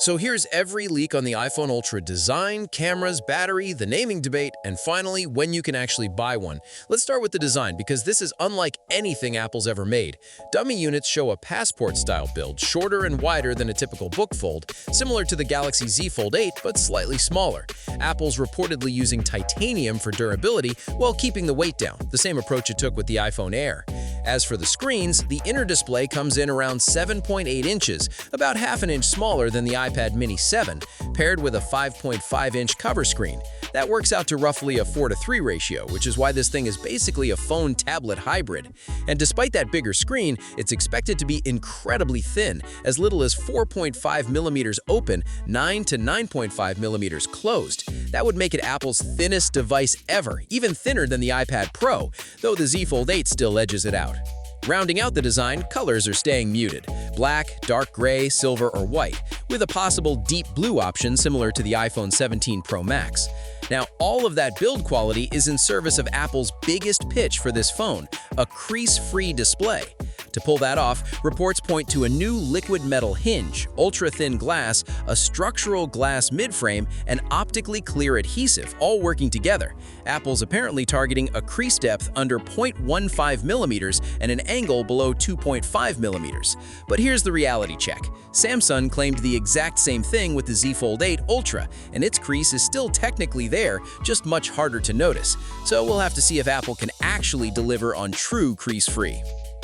So here's every leak on the iPhone Ultra design, cameras, battery, the naming debate, and finally, when you can actually buy one. Let's start with the design because this is unlike anything Apple's ever made. Dummy units show a passport-style build, shorter and wider than a typical book fold, similar to the Galaxy Z Fold 8 but slightly smaller. Apple's reportedly using titanium for durability while keeping the weight down, the same approach it took with the iPhone Air. As for the screens, the inner display comes in around 7.8 inches, about half an inch smaller than the iPad Mini 7, paired with a 5.5-inch cover screen. That works out to roughly a 4:3 ratio, which is why this thing is basically a phone-tablet hybrid. And despite that bigger screen, it's expected to be incredibly thin, as little as 4.5 millimeters open, 9 to 9.5 millimeters closed. That would make it Apple's thinnest device ever, even thinner than the iPad Pro, though the Z Fold 8 still edges it out. Rounding out the design, colors are staying muted: black, dark gray, silver, or white, with a possible deep blue option similar to the iPhone 17 Pro Max. Now, all of that build quality is in service of Apple's biggest pitch for this phone, a crease-free display. To pull that off, reports point to a new liquid metal hinge, ultra-thin glass, a structural glass midframe, and optically clear adhesive, all working together. Apple's apparently targeting a crease depth under 0.15 millimeters and an angle below 2.5 millimeters. But here's the reality check. Samsung claimed the exact same thing with the Z Fold 8 Ultra, and its crease is still technically there, just much harder to notice. So we'll have to see if Apple can actually deliver on true crease-free.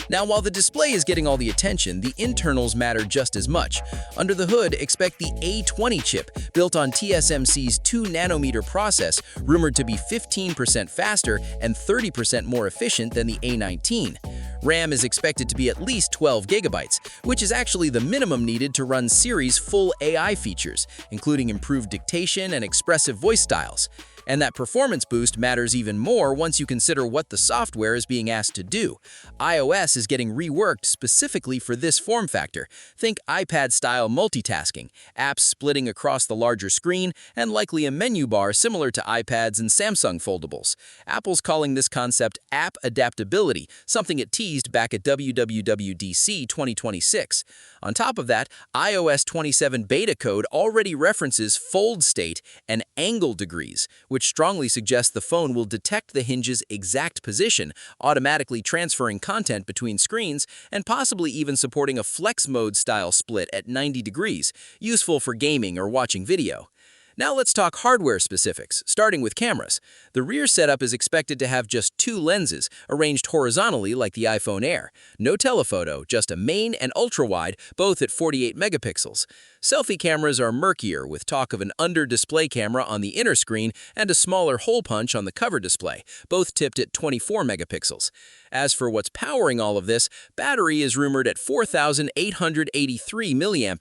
Now, while the display is getting all the attention, the internals matter just as much. Under the hood, expect the A20 chip, built on TSMC's 2-nanometer process, rumored to be 15% faster and 30% more efficient than the A19. RAM is expected to be at least 12 gigabytes, which is actually the minimum needed to run Siri's full AI features, including improved dictation and expressive voice styles. And that performance boost matters even more once you consider what the software is being asked to do. iOS is getting reworked specifically for this form factor. Think iPad-style multitasking, apps splitting across the larger screen, and likely a menu bar similar to iPads and Samsung foldables. Apple's calling this concept app adaptability, something it teased back at WWDC 2026. On top of that, iOS 27 beta code already references fold state and angle degrees, which strongly suggests the phone will detect the hinge's exact position, automatically transferring content between screens and possibly even supporting a flex mode style split at 90 degrees, useful for gaming or watching video. Now let's talk hardware specifics, starting with cameras. The rear setup is expected to have just 2 lenses, arranged horizontally like the iPhone Air. No telephoto, just a main and ultra-wide, both at 48 megapixels. Selfie cameras are murkier, with talk of an under-display camera on the inner screen and a smaller hole punch on the cover display, both tipped at 24 megapixels. As for what's powering all of this, battery is rumored at 4,883 mAh,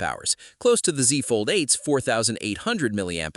close to the Z Fold 8's 4,800 mAh.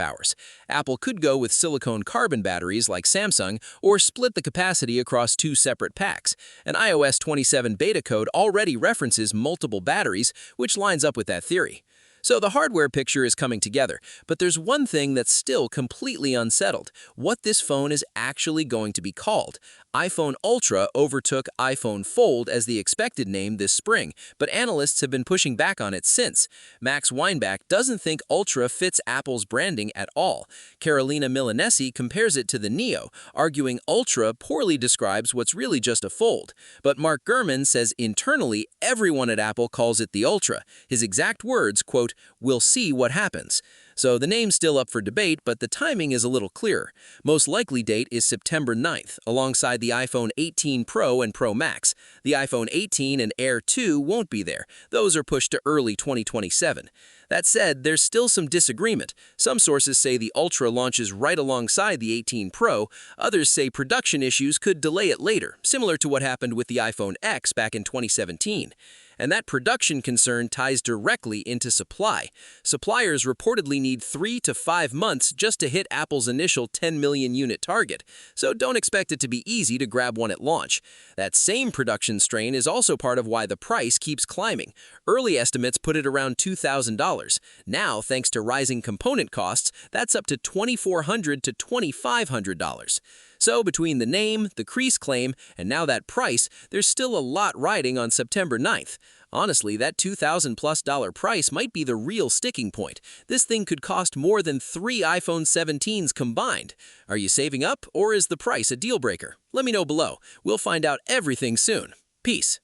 Apple could go with silicone-carbon batteries like Samsung or split the capacity across 2 separate packs. An iOS 27 beta code already references multiple batteries, which lines up with that theory. So the hardware picture is coming together, but there's one thing that's still completely unsettled: what this phone is actually going to be called. iPhone Ultra overtook iPhone Fold as the expected name this spring, but analysts have been pushing back on it since. Max Weinbach doesn't think Ultra fits Apple's branding at all. Carolina Milanesi compares it to the Neo, arguing Ultra poorly describes what's really just a Fold. But Mark Gurman says internally everyone at Apple calls it the Ultra. His exact words, quote, "We'll see what happens." So the name's still up for debate, but the timing is a little clearer. Most likely date is September 9th, alongside the iPhone 18 Pro and Pro Max. The iPhone 18 and Air 2 won't be there. Those are pushed to early 2027. That said, there's still some disagreement. Some sources say the Ultra launches right alongside the 18 Pro. Others say production issues could delay it later, similar to what happened with the iPhone X back in 2017. And that production concern ties directly into supply. Suppliers reportedly need 3 to 5 months just to hit Apple's initial 10 million unit target, so don't expect it to be easy to grab one at launch. That same production strain is also part of why the price keeps climbing. Early estimates put it around $2,000. Now, thanks to rising component costs, that's up to $2,400 to $2,500. So between the name, the crease claim, and now that price, there's still a lot riding on September 9th. Honestly, that $2,000+ price might be the real sticking point. This thing could cost more than 3 iPhone 17s combined. Are you saving up, or is the price a deal breaker? Let me know below. We'll find out everything soon. Peace.